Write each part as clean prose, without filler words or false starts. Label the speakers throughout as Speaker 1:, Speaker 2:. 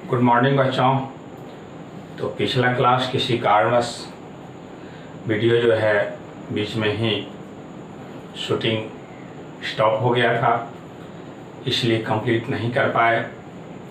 Speaker 1: Good morning बच्चों। तो पिछला क्लास किसी कारणवश वीडियो जो है बीच में ही शूटिंग स्टॉप हो गया था, इसलिए कंप्लीट नहीं कर पाए।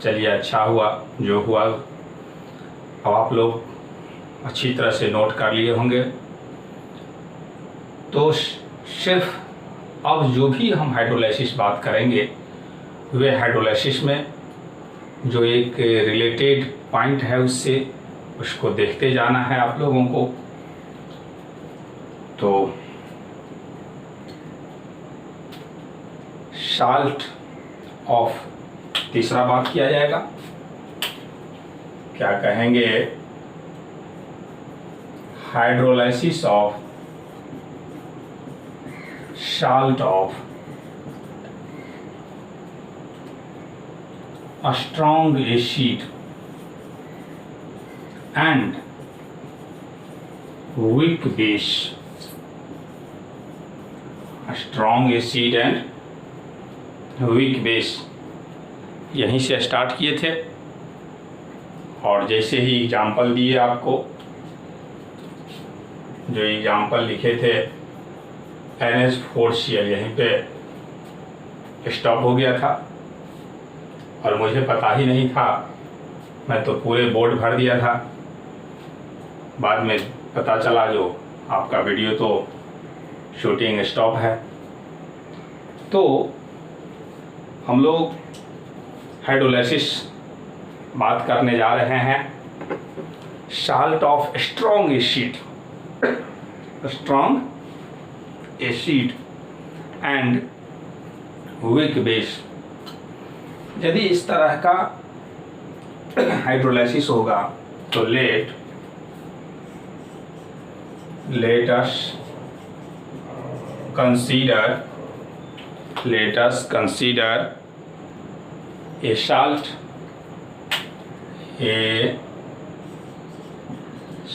Speaker 1: चलिए अच्छा हुआ जो हुआ। अब आप लोग अच्छी तरह से नोट कर लिए होंगे। तो सिर्फ अब जो भी हम हाइड्रोलाइसिस बात करेंगे वे हाइड्रोलाइसिस में जो एक रिलेटेड पॉइंट है उसको देखते जाना है आप लोगों को। तो साल्ट ऑफ तीसरा बात किया जाएगा। क्या कहेंगे? Hydrolysis of salt of a strong acid and weak base. A strong acid and weak base यहीं से स्टार्ट किए थे और जैसे ही एग्जाम्पल दिए आपको, जो एग्जाम्पल लिखे थे NH4Cl, यहीं पे स्टॉप हो गया था और मुझे पता ही नहीं था। मैं तो पूरे बोर्ड भर दिया था। बाद में पता चला जो आपका वीडियो तो शूटिंग स्टॉप है। तो हम लोग हाइड्रोलाइसिस बात करने जा रहे हैं। Salt of strong acid, strong acid and weak base. यदि इस तरह का हाइड्रोलाइसिस होगा तो let us consider a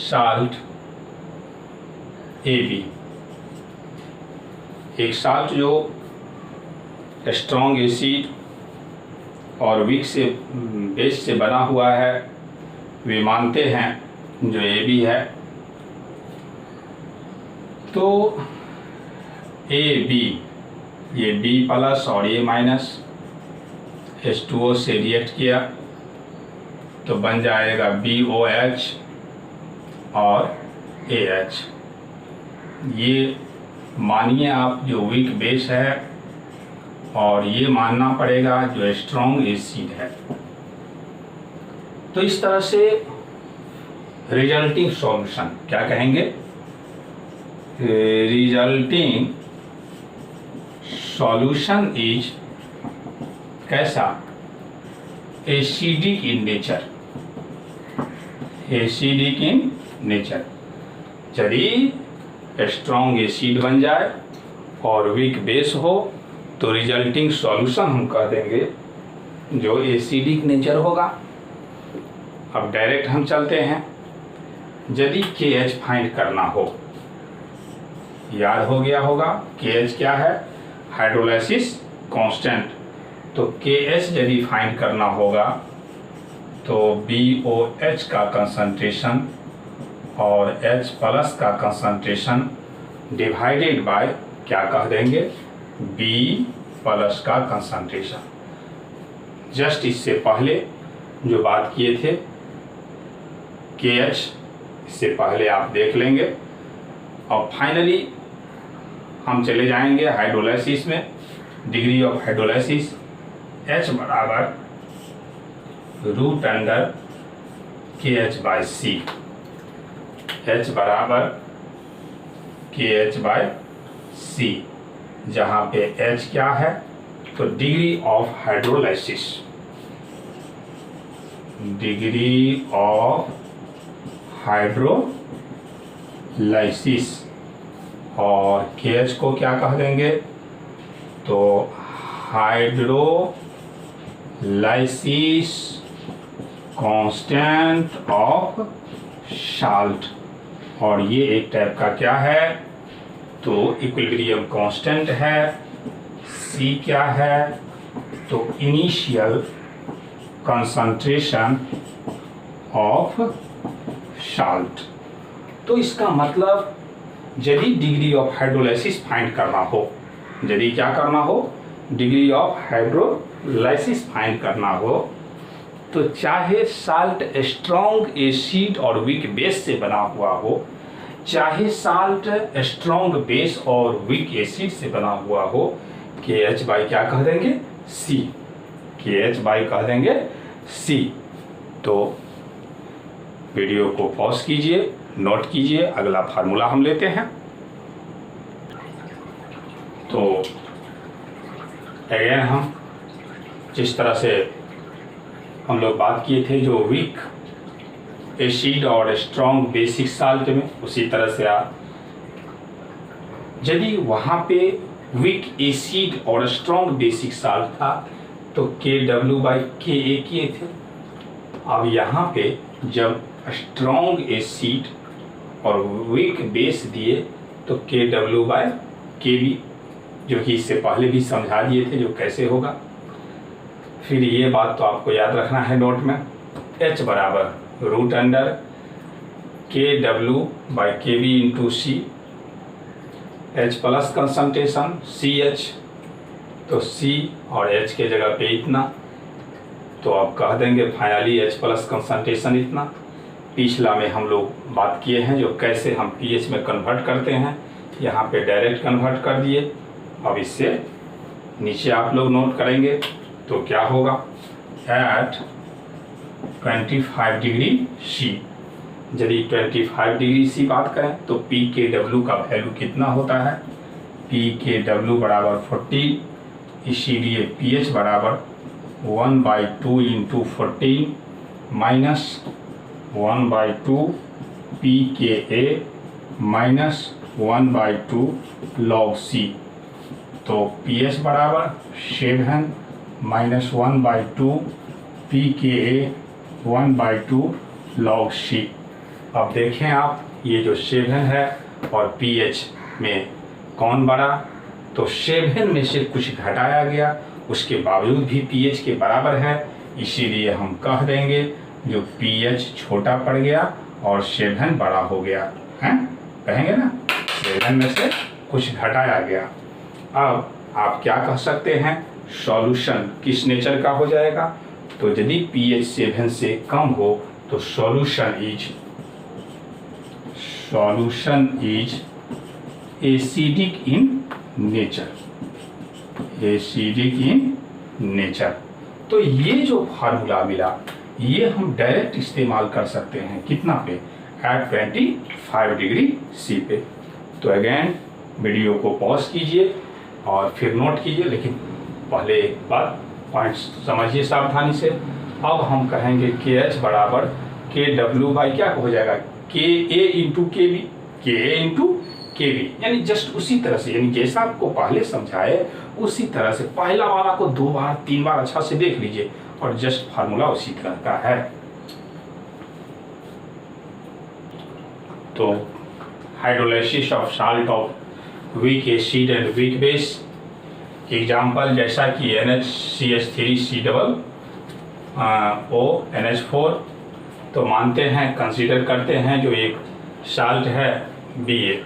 Speaker 1: salt AB। एक साल्ट जो स्ट्रॉन्ग एसिड और वीक से बेस से बना हुआ है, वे मानते हैं जो AB है। तो AB, ये B प्लस और A माइनस H2O से रिएक्ट किया तो बन जाएगा BOH और AH। ये मानिए आप जो वीक बेस है और ये मानना पड़ेगा जो स्ट्रॉन्ग एसिड है। तो इस तरह से रिजल्टिंग सॉल्यूशन क्या कहेंगे? रिजल्टिंग सॉल्यूशन इज कैसा? Acidic in nature. Acidic in nature. यदि स्ट्रॉन्ग एसिड बन जाए और वीक बेस हो तो रिजल्टिंग सॉल्यूशन हम कह देंगे जो एसिडिक नेचर होगा। अब डायरेक्ट हम चलते हैं। यदि KH फाइंड करना हो, याद हो गया होगा KH क्या है? Hydrolysis constant. तो KH यदि फाइंड करना होगा तो BOH का कंसंट्रेशन और H प्लस का कंसंट्रेशन डिवाइडेड बाय क्या कह देंगे? B प्लस का कंसंट्रेशन। जस्ट इससे पहले जो बात किए थे KH, इससे पहले आप देख लेंगे। और फाइनली हम चले जाएंगे हाइड्रोलाइसिस में। डिग्री ऑफ हाइड्रोलाइसिस H बराबर root under KH by C। H बराबर KH बाय C, जहाँ पे H क्या है? तो degree of hydrolysis. Degree of hydrolysis और KH को क्या कह देंगे? तो हाइड्रोलाइसिस कांस्टेंट ऑफ साल्ट। और ये एक टाइप का क्या है? तो इक्विलिब्रियम कांस्टेंट है। C क्या है? तो इनिशियल कंसंट्रेशन ऑफ साल्ट। तो इसका मतलब यदि डिग्री ऑफ हाइड्रोलाइसिस फाइंड करना हो, यदि क्या करना हो, डिग्री ऑफ हाइड्रोलाइसिस फाइंड करना हो, तो चाहे साल्ट स्ट्रॉन्ग एसिड और वीक बेस से बना हुआ हो, चाहे साल्ट स्ट्रॉन्ग बेस और वीक एसिड से बना हुआ हो, KH बाई क्या कह देंगे, C, KH बाई कह देंगे C। तो वीडियो को पॉज कीजिए, नोट कीजिए, अगला फार्मूला हम लेते हैं। तो अगेन हम जिस तरह से हम लोग बात किए थे जो वीक एसिड और स्ट्रॉन्ग बेसिक साल्ट में, उसी तरह से आप यदि वहाँ पे वीक एसिड और स्ट्रॉन्ग बेसिक साल्ट था तो KW/KA किए थे। अब यहाँ पे जब स्ट्रॉन्ग एसिड और वीक बेस दिए तो KW/KB, जो कि इससे पहले भी समझा दिए थे जो कैसे होगा। फिर ये बात तो आपको याद रखना है नोट में, H बराबर √KW/KB into C, H plus concentration CH, तो C और H के जगह पे इतना, तो आप कह देंगे फाइनली H प्लस कंसंट्रेशन इतना। पिछला में हम लोग बात किए हैं जो कैसे हम pH में कन्वर्ट करते हैं, यहाँ पे डायरेक्ट कन्वर्ट कर दिए। अब इससे नीचे आप लोग नोट करेंगे तो क्या होगा, एट 25 डिग्री C, यदि 25 डिग्री C बात करें तो pKW का वैल्यू कितना होता है, pKW बराबर 40, इसीलिए pH बराबर 1/2 into 14 minus 1/2 pKa minus 1/2 log C। तो pH बराबर 7 माइनस 1/2 pKa 1/2 log C। अब देखें आप, ये जो 7 है और pH में कौन बड़ा, तो 7 में से कुछ घटाया गया, उसके बावजूद भी pH के बराबर है, इसीलिए हम कह देंगे जो pH छोटा पड़ गया और 7 बड़ा हो गया है, कहेंगे ना 7 में से कुछ घटाया गया। अब आप क्या कह सकते हैं, सॉल्यूशन किस नेचर का हो जाएगा, तो यदि pH 7 से कम हो तो solution is acidic in nature, acidic in nature. तो ये जो फार्मूला मिला ये हम डायरेक्ट इस्तेमाल कर सकते हैं कितना पे, एट 25 डिग्री C पे। तो अगेन वीडियो को पॉज कीजिए और फिर नोट कीजिए, लेकिन पहले एक बात पॉइंट समझिए सावधानी से। अब हम कहेंगे KH बराबर KW बाई क्या हो जाएगा, KA into KB, KA into KB, यानी जस्ट उसी तरह से, यानी जैसा आपको पहले समझाए उसी तरह से पहला वाला को 2 बार 3 बार अच्छा से देख लीजिए और जस्ट फार्मूला उसी तरह का है। तो hydrolysis of salt of weak acid and weak base, example जैसा कि NH3COONH4, तो मानते हैं, कंसीडर करते हैं जो एक साल्ट है BA।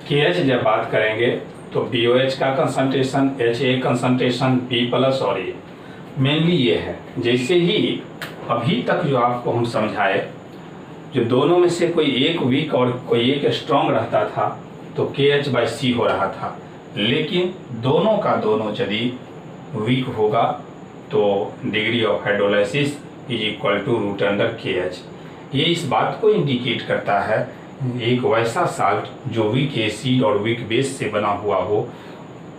Speaker 1: KH जब बात करेंगे तो BOH का concentration, HA concentration, B plus और A मेनली ये है। जैसे ही अभी तक जो आपको हम समझाए, जो दोनों में से कोई एक वीक और कोई एक स्ट्रॉन्ग रहता था तो KH/C हो रहा था, लेकिन दोनों का दोनों यदि वीक होगा तो degree of hydrolysis is equal to √KH। ये इस बात को इंडिकेट करता है एक वैसा साल्ट जो वीक एसिड और वीक बेस से बना हुआ हो,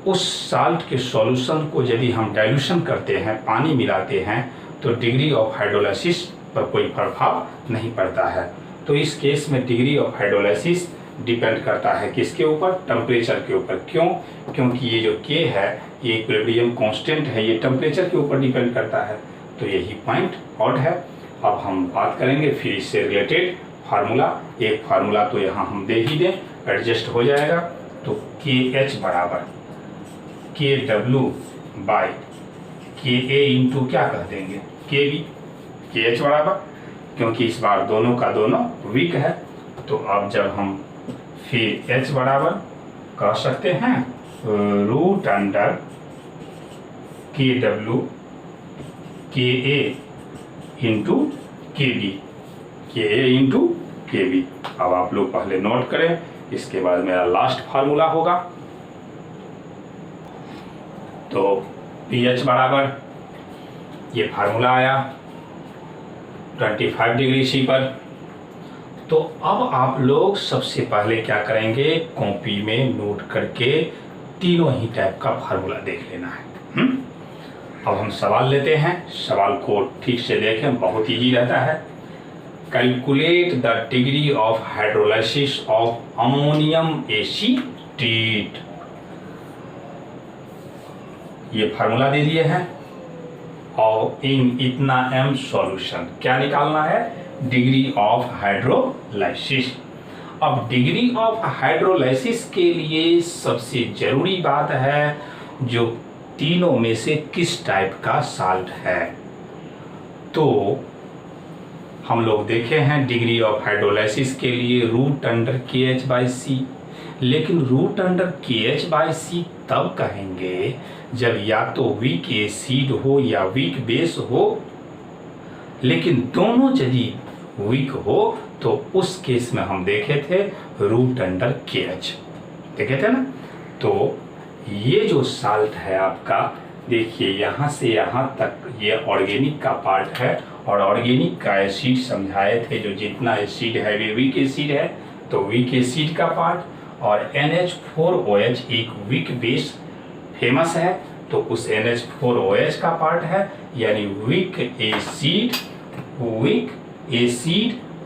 Speaker 1: उस साल्ट के सॉल्यूशन को यदि हम डाइल्यूशन करते हैं, पानी मिलाते हैं, तो डिग्री ऑफ हाइड्रोलाइसिस पर कोई प्रभाव नहीं पड़ता है। तो इस केस में डिग्री ऑफ हाइड्रोलाइसिस डिपेंड करता है किसके ऊपर, टेम्परेचर के ऊपर। क्यों? क्योंकि ये जो K है ये इक्विलिब्रियम कांस्टेंट है, ये टेम्परेचर के ऊपर डिपेंड करता है। तो यही पॉइंट आउट है। अब हम बात करेंगे फिर इससे रिलेटेड फार्मूला। एक फार्मूला तो यहाँ हम दे ही दें, एडजस्ट हो जाएगा। तो KH बराबर KW/KA इंटू क्या कह देंगे, Kb, KH बराबर, क्योंकि इस बार दोनों का दोनों वीक है, तो अब जब हम फिर H बराबर कह सकते हैं root under KW KA into KB, KA into KB। अब आप लोग पहले नोट करें, इसके बाद मेरा लास्ट फार्मूला होगा। तो pH बराबर ये फार्मूला आया 25 डिग्री C पर। तो अब आप लोग सबसे पहले क्या करेंगे, कॉपी में नोट करके तीनों ही टाइप का फार्मूला देख लेना है। अब हम सवाल लेते हैं, सवाल को ठीक से देखें, बहुत इजी रहता है। Calculate the degree of hydrolysis of ammonium acetate, ये फार्मूला दे दिए हैं, और इन इतना m सॉल्यूशन क्या निकालना है, डिग्री ऑफ हाइड्रोलाइसिस। अब डिग्री ऑफ हाइड्रोलाइसिस के लिए सबसे जरूरी बात है जो तीनों में से किस टाइप का साल्ट है। तो हम लोग देखे हैं डिग्री ऑफ हाइड्रोलाइसिस के लिए रूट अंडर KH/C, लेकिन रूट अंडर KH/C तब कहेंगे जब या तो वीक एसिड हो या वीक बेस हो, लेकिन दोनों यदि वीक हो तो उस केस में हम देखे थे रूट अंडर KH, देखे थे ना। तो ये जो साल्ट है आपका, देखिए यहाँ से यहाँ तक ये ऑर्गेनिक का पार्ट है, और ऑर्गेनिक का एसिड समझाए थे, जो जितना एसिड है वे वीक एसिड है, तो वीक एसिड का पार्ट, और NH4OH एक वीक बेस फेमस है, तो उस NH4OH का पार्ट है, यानी वीक एसिड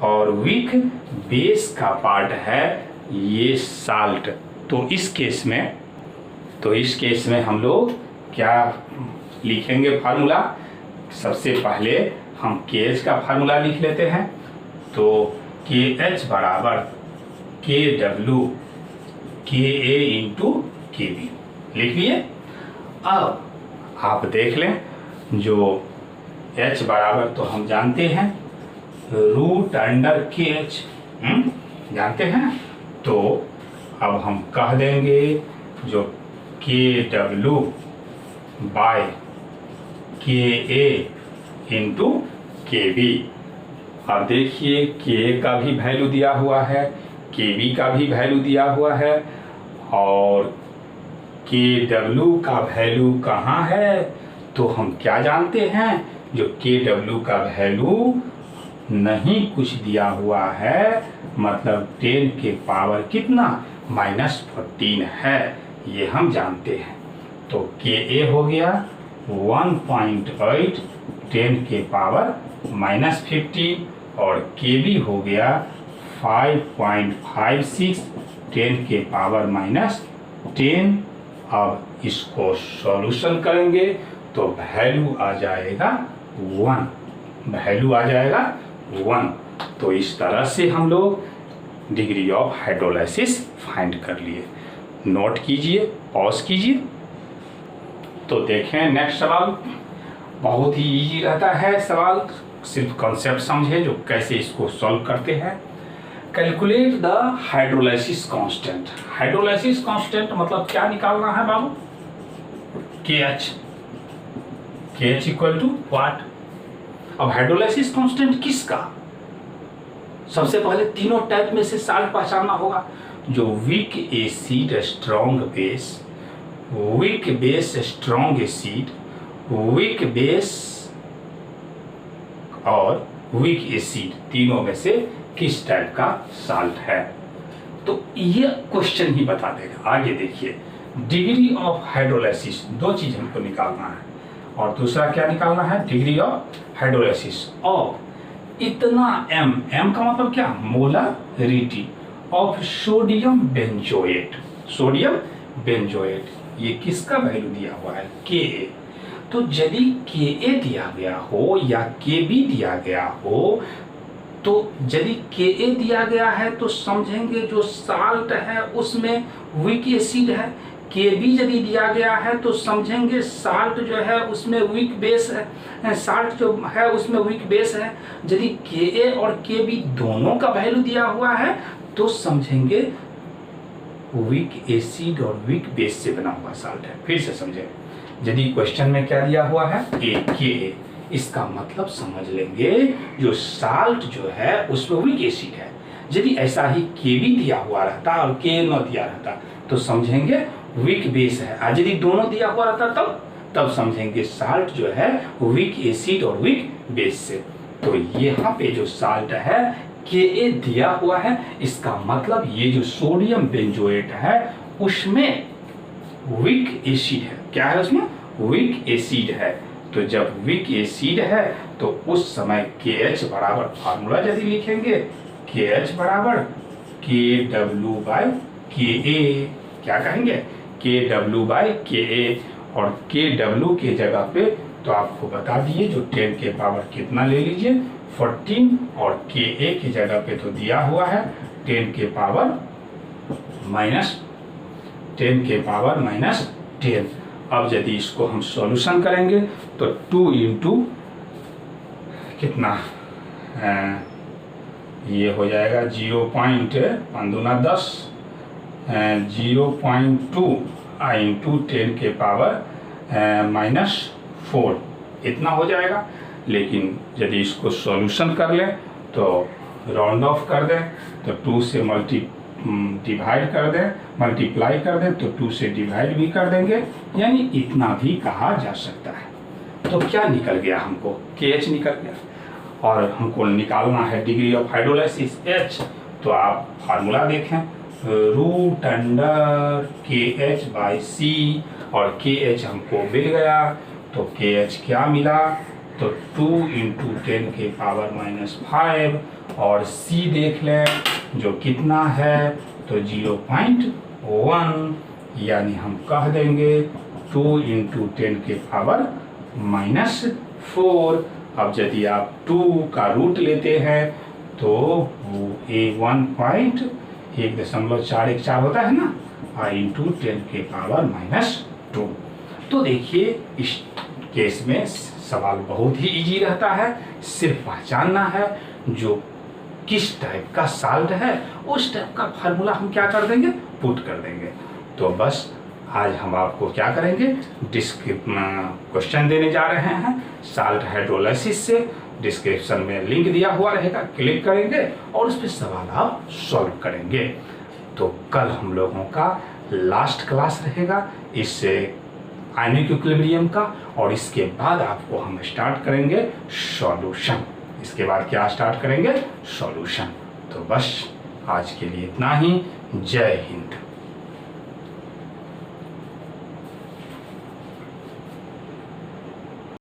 Speaker 1: और वीक बेस का पार्ट है ये साल्ट। तो इस केस में हम लोग क्या लिखेंगे फार्मूला, सबसे पहले हम KH का फार्मूला लिख लेते हैं। तो KH बराबर KW KA इंटू KB लिख लिए। अब आप देख लें, जो H बराबर तो हम जानते हैं रूट अंडर KH, जानते हैं। तो अब हम कह देंगे जो KW by KA into KB। अब देखिए KA का भी वैल्यू दिया हुआ है, KB का भी वैल्यू दिया हुआ है, और KW का वैल्यू कहाँ है, तो हम क्या जानते हैं, जो KW का वैल्यू नहीं कुछ दिया हुआ है, मतलब 10 के पावर कितना -14 है, ये हम जानते हैं। तो KA हो गया 1.8 10 के पावर -15, और KB हो गया 5.56 10 के पावर -10। अब इसको सॉल्यूशन करेंगे तो वैल्यू आ जाएगा 1। तो इस तरह से हम लोग डिग्री ऑफ हाइड्रोलाइसिस फाइंड कर लिए। नोट कीजिए, पॉज कीजिए। तो देखें नेक्स्ट सवाल, बहुत ही इजी रहता है सवाल, सिर्फ कॉन्सेप्ट समझे जो कैसे इसको सॉल्व करते हैं। Calculate the hydrolysis constant. Hydrolysis constant मतलब क्या निकालना है बाबू, KH इक्वल टू व्हाट। अब हाइड्रोलाइसिस कांस्टेंट किसका, सबसे पहले तीनों टाइप में से साल्ट पहचानना होगा, जो weak acid strong base, weak base strong acid, weak base और वीक एसिड, तीनों में से किस टाइप का साल्ट है। तो ये क्वेश्चन ही बता देगा। आगे देखिए, डिग्री ऑफ हाइड्रोलाइसिस, दो चीज हमको निकालना है, और दूसरा क्या निकालना है, डिग्री ऑफ हाइड्रोलाइसिस ऑफ इतना m का मतलब क्या, molarity of sodium benzoate. Sodium benzoate ये किसका वैल्यू दिया हुआ है, Ka। तो यदि Ka दिया गया हो या Kb दिया गया हो, तो यदि Ka दिया गया है तो समझेंगे जो साल्ट है उसमें वीक एसिड है, Kb यदि दिया गया है तो समझेंगे साल्ट जो है उसमें वीक बेस है, साल्ट जो है उसमें वीक बेस है। यदि Ka और Kb दोनों का वैल्यू दिया हुआ है तो समझेंगे वीक एसिड और वीक बेस से बना हुआ साल्ट है। फिर से समझें, यदि क्वेश्चन में क्या दिया हुआ है Ka, इसका मतलब समझ लेंगे जो साल्ट जो है उसमें वीक एसिड है। यदि ऐसा ही Kb दिया हुआ रहता और Ka न दिया रहता तो समझेंगे वीक बेस है। आज यदि दोनों दिया हुआ रहता तब समझेंगे साल्ट जो है वीक एसिड और वीक बेस से। तो यहाँ पे जो साल्ट है Ka दिया हुआ है, इसका मतलब ये जो सोडियम बेंजोएट है उसमें वीक एसिड है। क्या है उसमें? वीक एसिड है। तो जब वीक एसिड है तो उस समय KH बराबर फार्मूला यदि लिखेंगे KH बराबर KW/Ka। क्या कहेंगे? KW/Ka। और KW के जगह पे तो आपको बता दिए जो 10 के पावर कितना ले लीजिए 14, और Ka की जगह पे तो दिया हुआ है 10 के पावर -10। अब यदि इसको हम सॉल्यूशन करेंगे तो 2 इंटू कितना ये हो जाएगा 0.5×10 0.2 इंटू 10 के पावर -4 इतना हो जाएगा। लेकिन यदि इसको सॉल्यूशन कर लें तो राउंड ऑफ कर दें तो 2 से डिवाइड कर दें, मल्टीप्लाई कर दें तो 2 से डिवाइड भी कर देंगे, यानी इतना भी कहा जा सकता है। तो क्या निकल गया हमको? KH निकल गया। और हमको निकालना है डिग्री ऑफ हाइड्रोलाइसिस H। तो आप फार्मूला देखें, √KH/C, और KH हमको मिल गया तो KH क्या मिला तो 2 इंटू 10 के पावर -5, और C देख लें जो कितना है तो 0.1, यानी हम कह देंगे 2 इंटू 10 के पावर -4। अब यदि आप 2 का रूट लेते हैं तो 1.414 होता है ना, इंटू 10 के पावर -2। तो देखिए इस केस में सवाल बहुत ही इजी रहता है, सिर्फ पहचानना है जो किस टाइप का साल्ट है उस टाइप का फार्मूला हम क्या कर देंगे, पुट कर देंगे। तो बस आज हम आपको क्या करेंगे, क्वेश्चन देने जा रहे हैं साल्ट हाइड्रोलाइसिस से। डिस्क्रिप्शन में लिंक दिया हुआ रहेगा, क्लिक करेंगे और उस पर सवाल आप सॉल्व करेंगे। तो कल हम लोगों का लास्ट क्लास रहेगा इस आयनिक इक्विलिब्रियम का, और इसके बाद आपको हम स्टार्ट करेंगे सॉल्यूशन। इसके बाद क्या स्टार्ट करेंगे? सॉल्यूशन। तो बस आज के लिए इतना ही। जय हिंद।